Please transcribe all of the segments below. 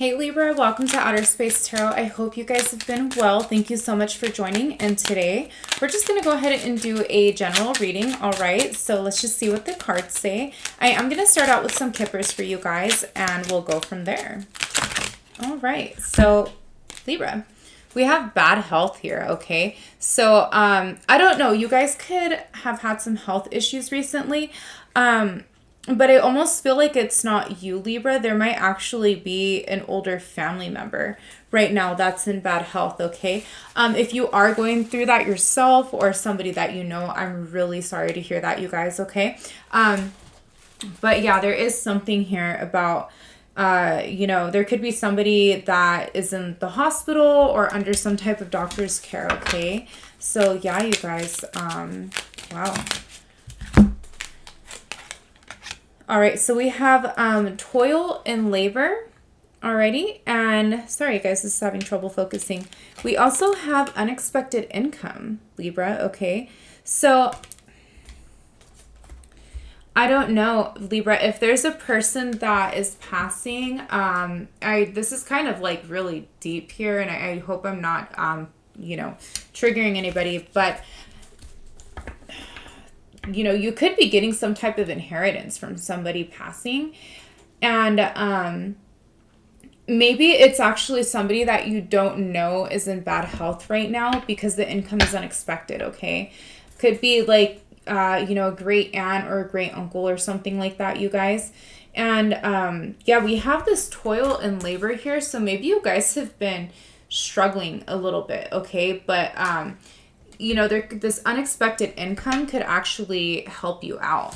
Hey Libra, welcome to Outer Space Tarot. I hope you guys have been well. Thank you so much for joining. And today we're just going to go ahead and do a general reading. All right, so let's just see what the cards say. I am going to start out with some kippers for you guys and we'll go from there. All right, so Libra, we have bad health here, okay? So I don't know, you guys could have had some health issues recently. But I almost feel like it's not you, Libra. There might actually be an older family member right now that's in bad health, okay? If you are going through that yourself or somebody that you know, I'm really sorry to hear that, you guys, okay? But yeah, there is something here about, there could be somebody that is in the hospital or under some type of doctor's care, okay? So yeah, you guys, wow. All right, so we have toil and labor, alrighty, and sorry guys, this is having trouble focusing. We also have unexpected income, Libra, okay? So I don't know, Libra, if there's a person that is passing, this is kind of like really deep here, and I hope I'm not, triggering anybody, but you could be getting some type of inheritance from somebody passing, and maybe it's actually somebody that you don't know is in bad health right now because the income is unexpected, okay? Could be like, a great aunt or a great uncle or something like that, you guys. And yeah, we have this toil and labor here, so maybe you guys have been struggling a little bit, okay? But this unexpected income could actually help you out.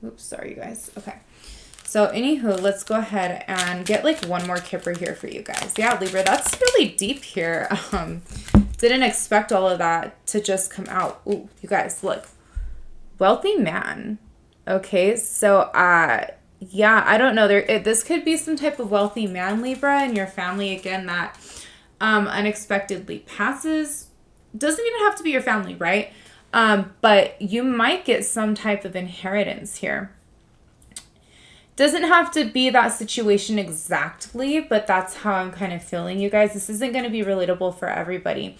Oops, sorry, you guys. Okay. So, anywho, let's go ahead and get like one more kipper here for you guys. Yeah, Libra, that's really deep here. Didn't expect all of that to just come out. Ooh, you guys, look. Wealthy man. Okay, so, yeah, I don't know. This could be some type of wealthy man, Libra, in your family, again, that unexpectedly passes. Doesn't even have to be your family, right? But you might get some type of inheritance here. Doesn't have to be that situation exactly, but that's how I'm kind of feeling, you guys. This isn't going to be relatable for everybody.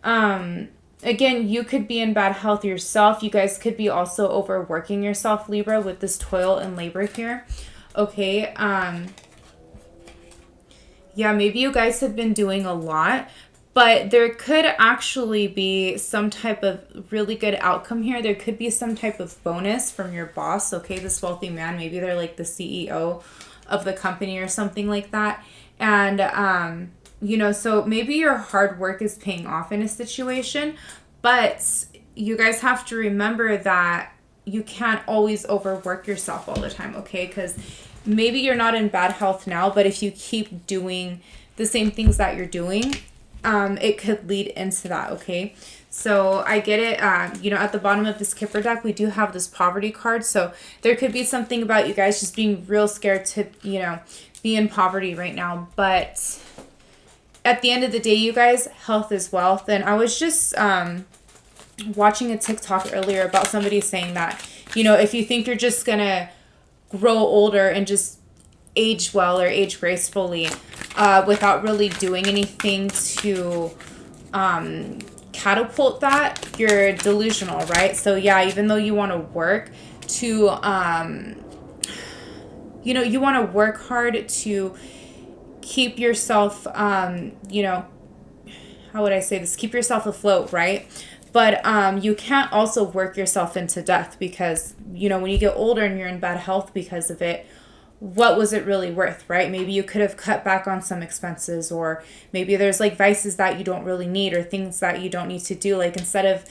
Again, you could be in bad health yourself. You guys could be also overworking yourself, Libra, with this toil and labor here. Okay. Yeah, maybe you guys have been doing a lot. But there could actually be some type of really good outcome here. There could be some type of bonus from your boss, okay? This wealthy man, maybe they're like the CEO of the company or something like that. And, so maybe your hard work is paying off in a situation. But you guys have to remember that you can't always overwork yourself all the time, okay? Because maybe you're not in bad health now, but if you keep doing the same things that you're doing, it could lead into that, okay? So I get it. At the bottom of this kipper deck, we do have this poverty card. So there could be something about you guys just being real scared to, be in poverty right now. But at the end of the day, you guys, health is wealth. And I was just watching a TikTok earlier about somebody saying that, if you think you're just going to grow older and just age well or age gracefully without really doing anything to catapult that, you're delusional, right? So yeah, even though you want to work to you want to work hard to keep yourself how would I say this, keep yourself afloat, right? But you can't also work yourself into death because when you get older and you're in bad health because of it, what was it really worth, right? Maybe you could have cut back on some expenses, or maybe there's like vices that you don't really need or things that you don't need to do. Like instead of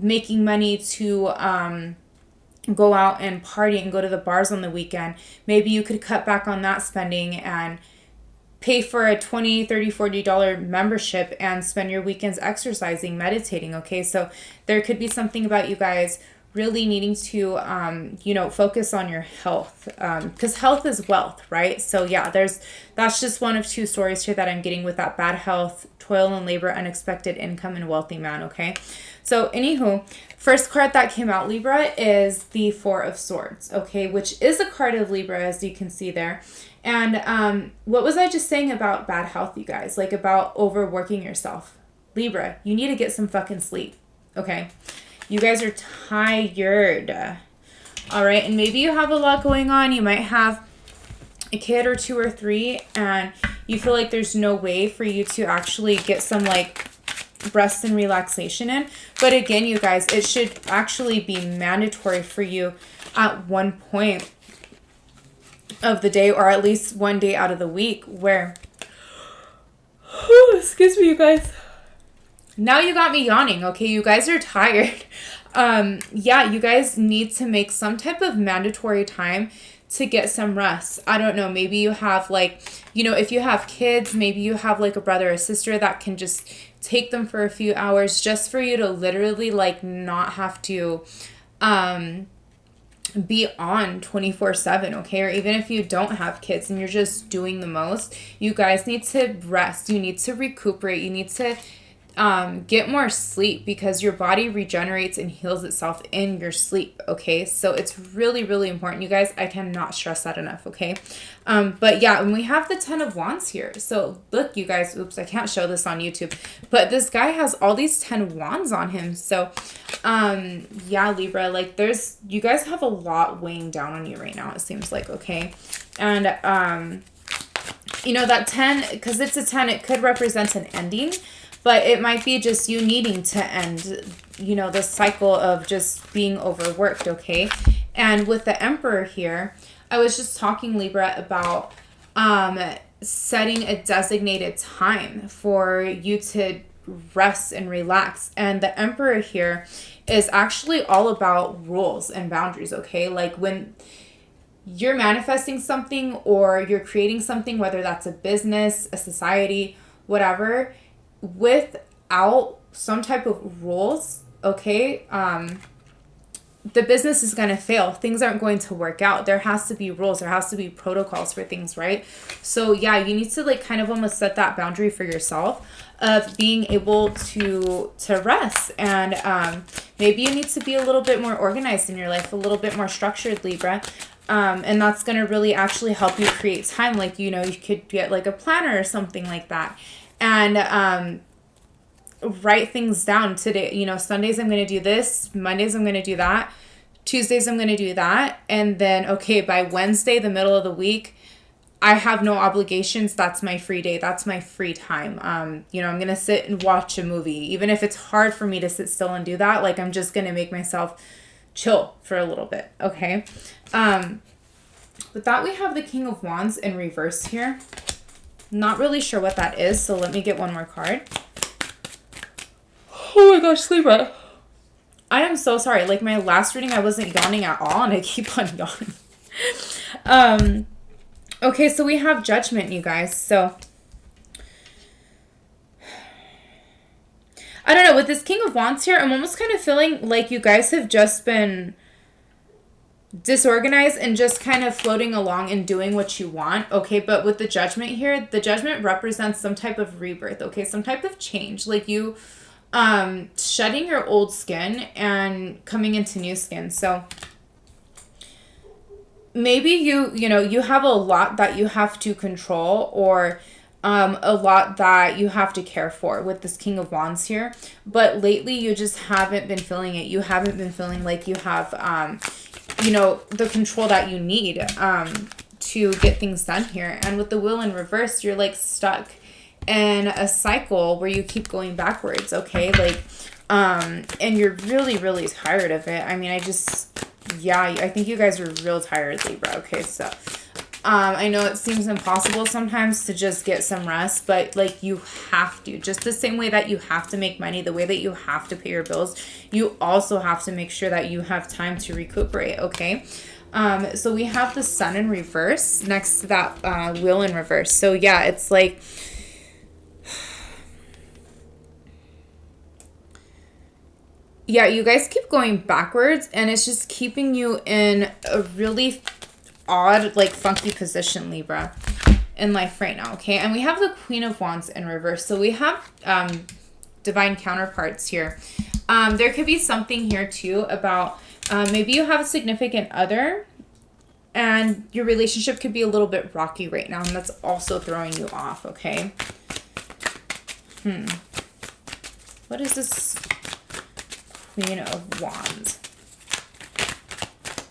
making money to go out and party and go to the bars on the weekend, maybe you could cut back on that spending and pay for a $20, $30, $40 membership and spend your weekends exercising, meditating, okay? So there could be something about you guys really needing to, focus on your health, because health is wealth, right? So yeah, that's just one of two stories here that I'm getting with that bad health, toil and labor, unexpected income, and wealthy man, okay? So anywho, first card that came out, Libra, is the Four of Swords, okay? Which is a card of Libra, as you can see there. And what was I just saying about bad health, you guys? Like about overworking yourself. Libra, you need to get some fucking sleep, okay? You guys are tired. All right, and maybe you have a lot going on. You might have a kid or 2 or 3, and you feel like there's no way for you to actually get some like rest and relaxation in. But again, you guys, it should actually be mandatory for you at one point of the day, or at least one day out of the week where, excuse me, you guys. Now you got me yawning, okay? You guys are tired. Yeah, you guys need to make some type of mandatory time to get some rest. I don't know, maybe you have like, you know, if you have kids, maybe you have like a brother or sister that can just take them for a few hours just for you to literally like not have to be on 24/7, okay? Or even if you don't have kids and you're just doing the most, you guys need to rest. You need to recuperate. You need to get more sleep, because your body regenerates and heals itself in your sleep, okay? So it's really, really important, you guys. I cannot stress that enough, okay? But yeah, and we have the 10 of Wands here. So look, you guys, oops, I can't show this on YouTube, but this guy has all these 10 wands on him. So yeah, Libra, like you guys have a lot weighing down on you right now, it seems like, okay? And you know, that 10, because it's a 10, it could represent an ending. But it might be just you needing to end, you know, the cycle of just being overworked, okay? And with the Emperor here, I was just talking, Libra, about setting a designated time for you to rest and relax. And the Emperor here is actually all about rules and boundaries, okay? Like when you're manifesting something or you're creating something, whether that's a business, a society, whatever, without some type of rules, okay, the business is going to fail. Things aren't going to work out. There has to be rules. There has to be protocols for things, right? So yeah, you need to like kind of almost set that boundary for yourself of being able to rest. And maybe you need to be a little bit more organized in your life, a little bit more structured, Libra. And that's going to really actually help you create time. Like, you know, you could get like a planner or something like that. And write things down today. You know, Sundays I'm going to do this. Mondays I'm going to do that. Tuesdays I'm going to do that. And then, okay, by Wednesday, the middle of the week, I have no obligations. That's my free day. That's my free time. You know, I'm going to sit and watch a movie. Even if it's hard for me to sit still and do that, like I'm just going to make myself chill for a little bit. Okay. With that, we have the King of Wands in reverse here. Not really sure what that is, so let me get one more card. Oh my gosh, Libra. I am so sorry. Like my last reading, I wasn't yawning at all, and I keep on yawning. Okay, so we have Judgment, you guys. So I don't know. With this King of Wands here, I'm almost kind of feeling like you guys have just been disorganized and just kind of floating along and doing what you want, okay? But with the Judgment here, the Judgment represents some type of rebirth, okay? Some type of change, like you shedding your old skin and coming into new skin. So maybe you know, you have a lot that you have to control, or a lot that you have to care for with this King of Wands here. But lately you just haven't been feeling it. You haven't been feeling like you have you know, the control that you need to get things done here. And with the Wheel in reverse, you're like stuck in a cycle where you keep going backwards, okay? Like and you're really, really tired of it. I mean, yeah, I think you guys are real tired, Libra, okay? So I know it seems impossible sometimes to just get some rest, but like you have to. Just the same way that you have to make money, the way that you have to pay your bills, you also have to make sure that you have time to recuperate, okay? So we have the Sun in reverse next to that Wheel in reverse. So yeah, it's like yeah, you guys keep going backwards, and it's just keeping you in a really odd, like funky position, Libra, in life right now, okay? And we have the Queen of Wands in reverse. So we have divine counterparts here. There could be something here too about maybe you have a significant other And your relationship could be a little bit rocky right now, and that's also throwing you off, okay? What is this Queen of Wands?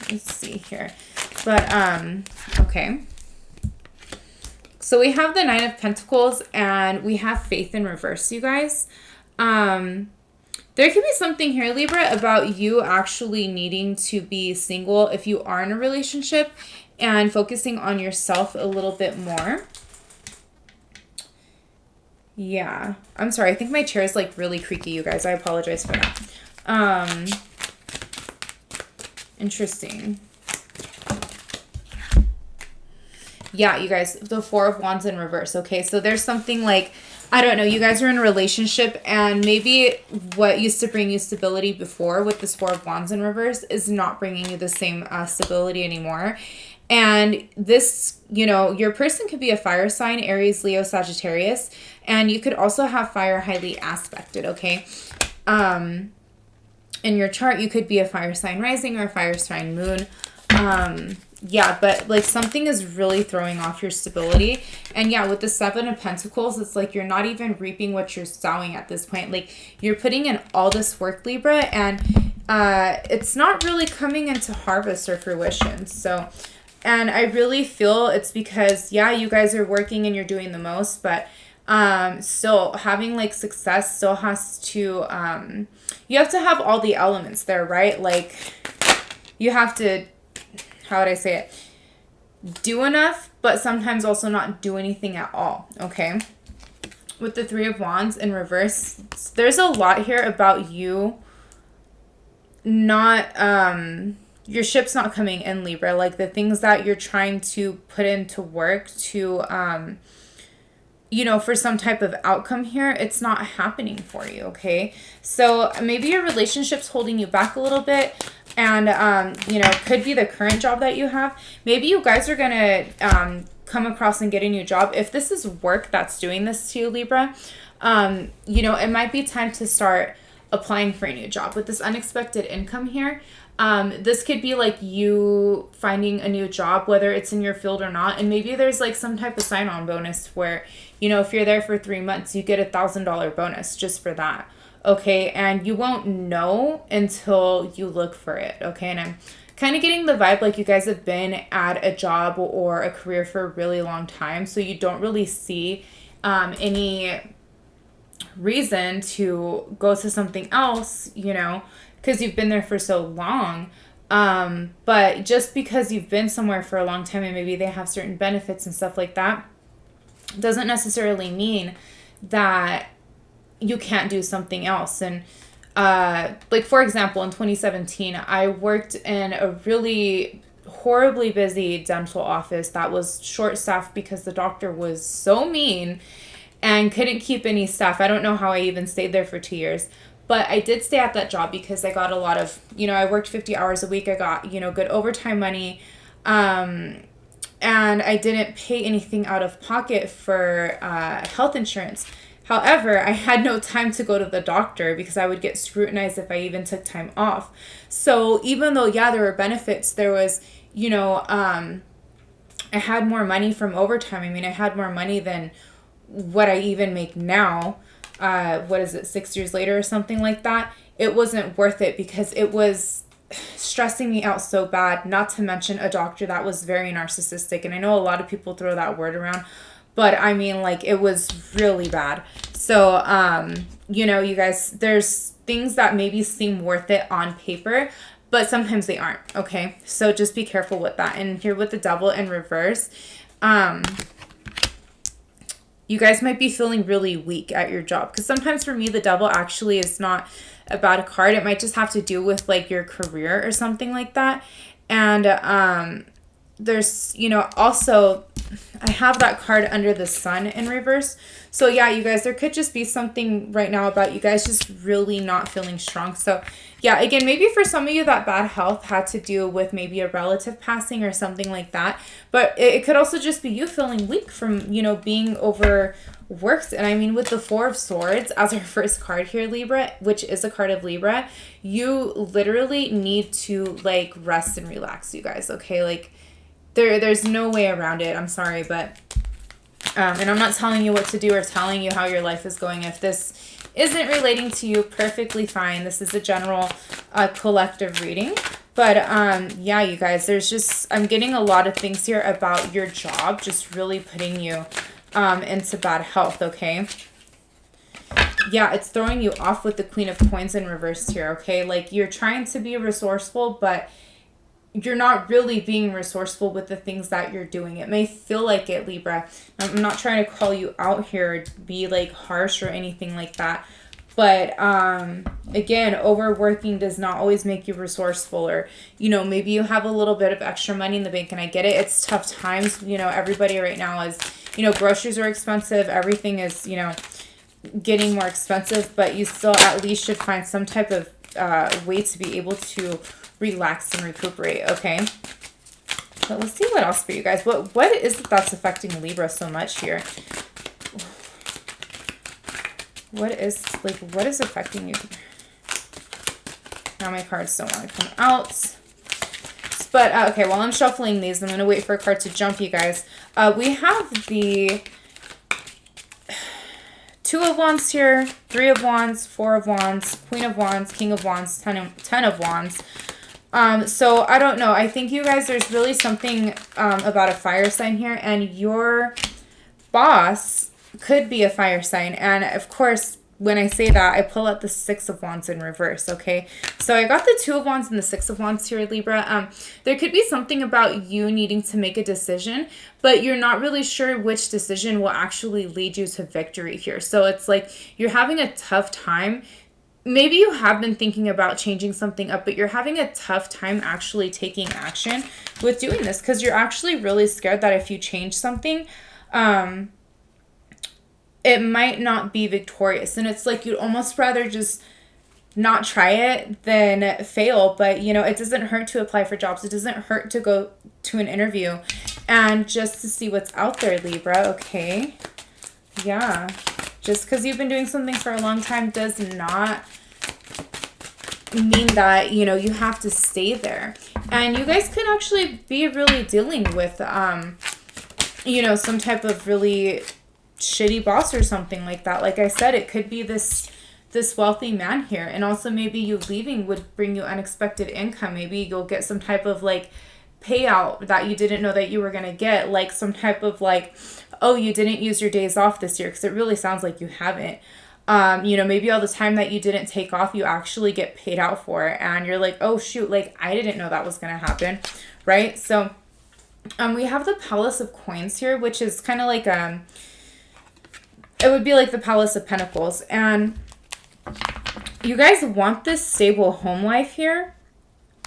Let's see here. But, okay. So we have the Nine of Pentacles, and we have Faith in reverse, you guys. There could be something here, Libra, about you actually needing to be single if you are in a relationship and focusing on yourself a little bit more. Yeah. I'm sorry. I think my chair is like really creaky, you guys. I apologize for that. Interesting. Yeah, you guys, the Four of Wands in reverse. Okay, so there's something like, I don't know, you guys are in a relationship and maybe what used to bring you stability before with this Four of Wands in reverse is not bringing you the same stability anymore. And this, you know, your person could be a fire sign, Aries, Leo, Sagittarius, and you could also have fire highly aspected, okay? In your chart, you could be a fire sign rising or a fire sign moon. Yeah, but like something is really throwing off your stability. And yeah, with the Seven of Pentacles, it's like you're not even reaping what you're sowing at this point. Like you're putting in all this work, Libra, and it's not really coming into harvest or fruition. So, and I really feel it's because, yeah, you guys are working and you're doing the most, but still having like success still has to, you have to have all the elements there, right? Like you have to, how would I say it? Do enough, but sometimes also not do anything at all, okay? With the Three of Wands in reverse, there's a lot here about you not, your ship's not coming in, Libra. Like the things that you're trying to put into work to, you know, for some type of outcome here, it's not happening for you, okay? So maybe your relationship's holding you back a little bit. And, you know, could be the current job that you have. Maybe you guys are going to come across and get a new job. If this is work that's doing this to you, Libra, you know, it might be time to start applying for a new job. With this unexpected income here, this could be like you finding a new job, whether it's in your field or not. And maybe there's like some type of sign-on bonus where, you know, if you're there for 3 months, you get $1,000 bonus just for that. Okay, and you won't know until you look for it, okay? And I'm kind of getting the vibe like you guys have been at a job or a career for a really long time, so you don't really see any reason to go to something else, you know, because you've been there for so long. But just because you've been somewhere for a long time and maybe they have certain benefits and stuff like that, doesn't necessarily mean that you can't do something else. And like for example, in 2017 I worked in a really horribly busy dental office that was short staffed because the doctor was so mean and couldn't keep any staff. I don't know how I even stayed there for 2 years, but I did stay at that job because I got a lot of, you know, I worked 50 hours a week. I got, you know, good overtime money, and I didn't pay anything out of pocket for health insurance. However, I had no time to go to the doctor because I would get scrutinized if I even took time off. So even though, yeah, there were benefits, there was, you know, I had more money from overtime. I mean, I had more money than what I even make now. What is it, 6 years later or something like that? It wasn't worth it because it was stressing me out so bad, not to mention a doctor that was very narcissistic. And I know a lot of people throw that word around, but I mean, like, it was really bad. So, you know, you guys, there's things that maybe seem worth it on paper, but sometimes they aren't, okay? So just be careful with that. And here with the Devil in reverse, you guys might be feeling really weak at your job. Because sometimes for me, the Devil actually is not a bad card. It might just have to do with, like, your career or something like that. And there's, you know, also I have that card under the Sun in reverse. So yeah, you guys, there could just be something right now about you guys just really not feeling strong. So yeah, again, maybe for some of you that bad health had to do with maybe a relative passing or something like that. But it could also just be you feeling weak from, you know, being overworked. And I mean, with the Four of Swords as our first card here, Libra, which is a card of Libra, you literally need to, like, rest and relax, you guys, okay? Like, There's no way around it. I'm sorry, but and I'm not telling you what to do or telling you how your life is going. If this isn't relating to you, perfectly fine. This is a general collective reading. But yeah, you guys, I'm getting a lot of things here about your job just really putting you into bad health, okay? Yeah, it's throwing you off with the Queen of Coins in reverse here, okay? Like, you're trying to be resourceful, but you're not really being resourceful with the things that you're doing. It may feel like it, Libra. I'm not trying to call you out here, be like harsh or anything like that. But again, overworking does not always make you resourceful, or, you know, maybe you have a little bit of extra money in the bank, and I get it. It's tough times. You know, everybody right now is, you know, groceries are expensive. Everything is, you know, getting more expensive, but you still at least should find some type of way to be able to relax and recuperate, okay? But let's see what else for you guys. What is it that's affecting Libra so much here? What is affecting you? Now my cards don't want to come out. But, okay, while I'm shuffling these, I'm going to wait for a card to jump, you guys. We have the Two of Wands here, Three of Wands, Four of Wands, Queen of Wands, King of Wands, Ten of Wands. So I don't know. I think you guys, there's really something about a fire sign here, and your boss could be a fire sign. And of course, when I say that, I pull out the Six of Wands in reverse, okay? So I got the Two of Wands and the Six of Wands here, Libra. There could be something about you needing to make a decision, but you're not really sure which decision will actually lead you to victory here. So it's like you're having a tough time. Maybe you have been thinking about changing something up, but you're having a tough time actually taking action with doing this, because you're actually really scared that if you change something, it might not be victorious. And it's like you'd almost rather just not try it than fail. But, you know, it doesn't hurt to apply for jobs. It doesn't hurt to go to an interview and just to see what's out there, Libra, okay? Yeah. Just because you've been doing something for a long time does not mean that, you know, you have to stay there. And you guys could actually be really dealing with, you know, some type of really shitty boss or something like that. Like I said, it could be this wealthy man here. And also maybe you leaving would bring you unexpected income. Maybe you'll get some type of like payout that you didn't know that you were going to get. Like some type of like, oh, you didn't use your days off this year, because it really sounds like you haven't. You know, maybe all the time that you didn't take off, you actually get paid out for it. And you're like, oh, shoot, like I didn't know that was going to happen. Right? So we have the Palace of Coins here, which is kind of like it would be like the Palace of Pentacles. And you guys want this stable home life here,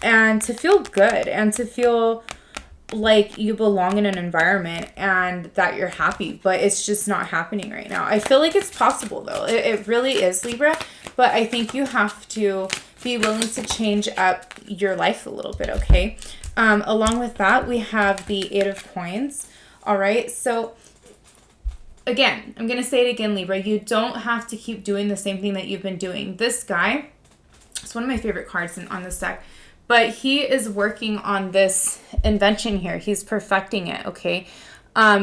and to feel good, and to feel like you belong in an environment and that you're happy, but it's just not happening right now. I feel like it's possible though. It really is, Libra, but I think you have to be willing to change up your life a little bit, okay? Along with that, we have the Eight of Coins. All right, so again, I'm going to say it again, Libra. You don't have to keep doing the same thing that you've been doing. This guy, it's one of my favorite cards on this deck, but he is working on this invention here. He's perfecting it, okay?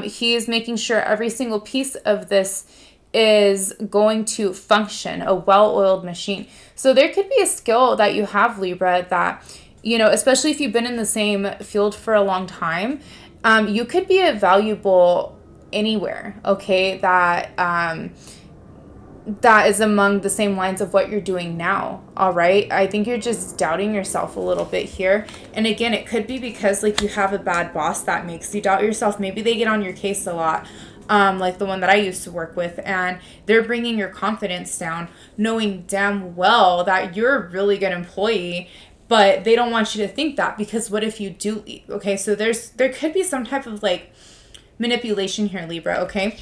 He is making sure every single piece of this is going to function, a well-oiled machine. So there could be a skill that you have, Libra, that, you know, especially if you've been in the same field for a long time, you could be a valuable anywhere, okay, that is among the same lines of what you're doing now. All right, I think you're just doubting yourself a little bit here. And again, it could be because like you have a bad boss that makes you doubt yourself. Maybe they get on your case a lot, like the one that I used to work with, and they're bringing your confidence down, knowing damn well that you're a really good employee, but they don't want you to think that, because what if you do leave? Okay, so there could be some type of like manipulation here, Libra, okay?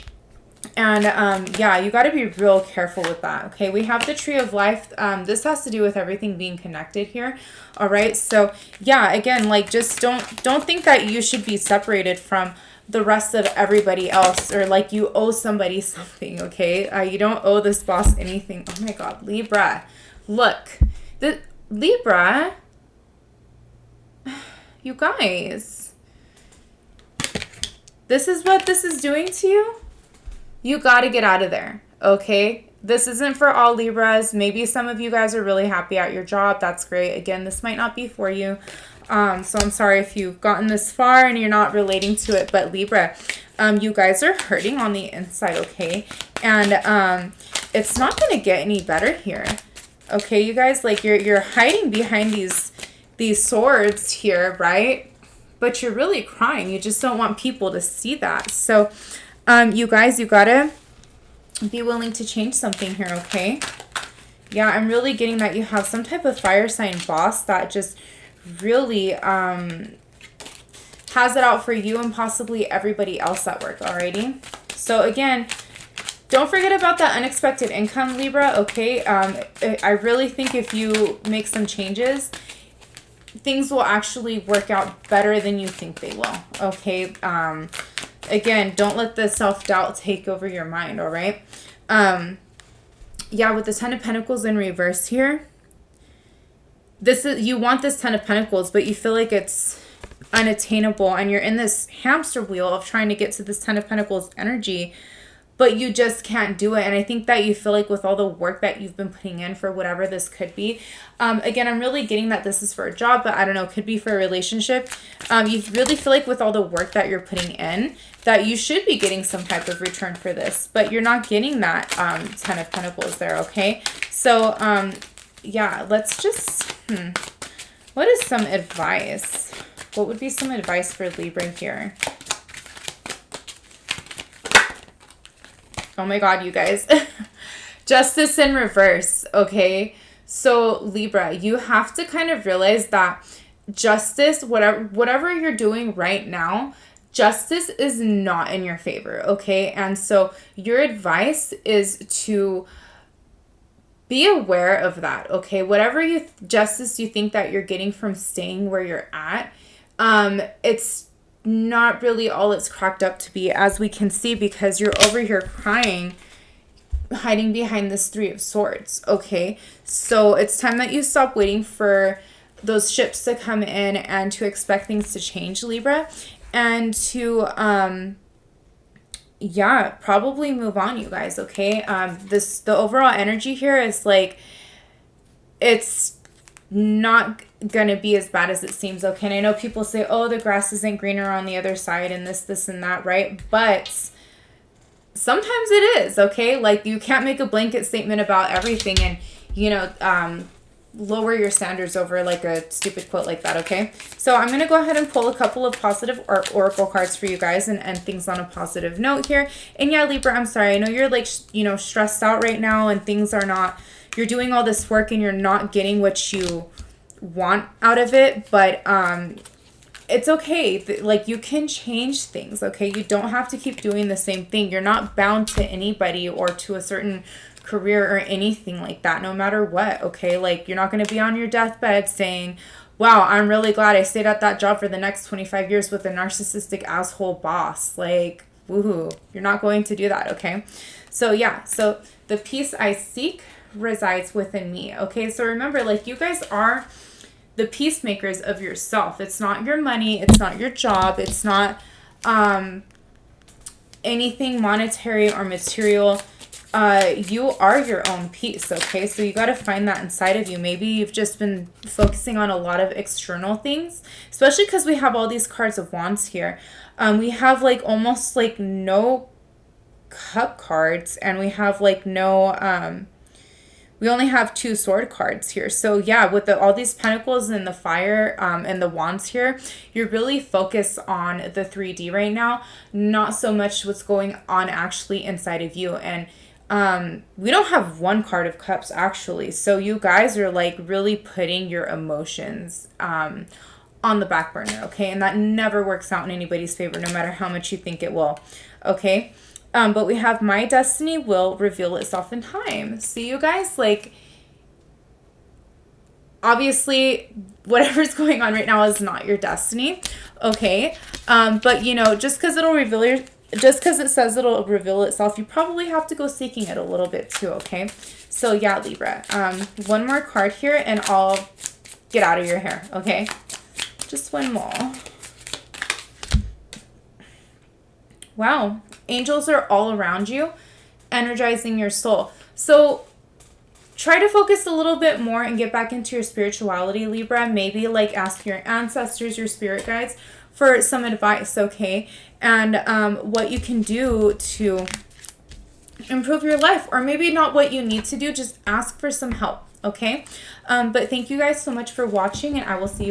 And yeah, you got to be real careful with that, okay? We have the Tree of Life. This has to do with everything being connected here. All right, so yeah, again, like just don't think that you should be separated from the rest of everybody else, or like you owe somebody something, okay? You don't owe this boss anything. Oh my God, Libra, look, the Libra, you guys, this is what this is doing to you, you got to get out of there, okay? This isn't for all Libras. Maybe some of you guys are really happy at your job. That's great. Again, this might not be for you. So I'm sorry if you've gotten this far and you're not relating to it. But Libra, you guys are hurting on the inside, okay? And it's not going to get any better here. Okay, you guys, like you're hiding behind these swords here, right? But you're really crying. You just don't want people to see that. So you guys, you got to be willing to change something here, okay? Yeah, I'm really getting that you have some type of fire sign boss that just really has it out for you and possibly everybody else at work, alrighty? So again, don't forget about that unexpected income, Libra, okay? I really think if you make some changes, things will actually work out better than you think they will, okay? Again, don't let the self-doubt take over your mind, all right? Yeah, with the Ten of Pentacles in reverse here, you want this Ten of Pentacles, but you feel like it's unattainable, and you're in this hamster wheel of trying to get to this Ten of Pentacles energy, but you just can't do it. And I think that you feel like with all the work that you've been putting in for whatever this could be, again, I'm really getting that this is for a job, but I don't know, could be for a relationship. You really feel like with all the work that you're putting in, that you should be getting some type of return for this, but you're not getting that Ten of Pentacles there, okay? So, yeah, let's just, what is some advice? What would be some advice for Libra here? Oh my God, you guys. Justice in reverse, okay? So Libra, you have to kind of realize that justice, whatever you're doing right now, justice is not in your favor, okay? And so your advice is to be aware of that, okay? Whatever justice you think that you're getting from staying where you're at, it's not really all it's cracked up to be, as we can see, because you're over here crying, hiding behind this Three of Swords, okay? So it's time that you stop waiting for those ships to come in and to expect things to change, Libra, and to yeah, probably move on, you guys, okay? The overall energy here is like, it's not gonna be as bad as it seems, okay? And I know people say, oh, the grass isn't greener on the other side and this and that, right? But sometimes it is, okay? Like, you can't make a blanket statement about everything and, you know, lower your standards over like a stupid quote like that, okay? So I'm gonna go ahead and pull a couple of positive oracle cards for you guys and end things on a positive note here. And yeah, Libra, I'm sorry, I know you're like, you know, stressed out right now and things are not, you're doing all this work and you're not getting what you want out of it, but it's okay. Like, you can change things, okay? You don't have to keep doing the same thing. You're not bound to anybody or to a certain career or anything like that, no matter what, okay? Like, you're not going to be on your deathbed saying, wow, I'm really glad I stayed at that job for the next 25 years with a narcissistic asshole boss. Like, woohoo. You're not going to do that, okay? So yeah, so the peace I seek resides within me, okay? So remember, like, you guys are the peacemakers of yourself. It's not your money, it's not your job, it's not anything monetary or material. You are your own peace, okay? So you got to find that inside of you. Maybe you've just been focusing on a lot of external things, especially because we have all these cards of wands here. We have like almost like no cup cards, and we have like no we only have 2 sword cards here. So yeah, with all these pentacles and the fire and the wands here, you're really focused on the 3D right now, not so much what's going on actually inside of you. And we don't have 1 card of cups actually. So you guys are like really putting your emotions on the back burner, okay? And that never works out in anybody's favor, no matter how much you think it will, okay? But we have my destiny will reveal itself in time. So you guys, like, obviously whatever's going on right now is not your destiny, okay? But you know, just because it says it'll reveal itself, you probably have to go seeking it a little bit too, okay? So yeah, Libra, 1 more card here and I'll get out of your hair, okay? Just 1 more. Wow. Angels are all around you, energizing your soul. So try to focus a little bit more and get back into your spirituality, Libra. Maybe like ask your ancestors, your spirit guides for some advice, okay? And what you can do to improve your life, or maybe not what you need to do, just ask for some help, okay? But thank you guys so much for watching, and I will see you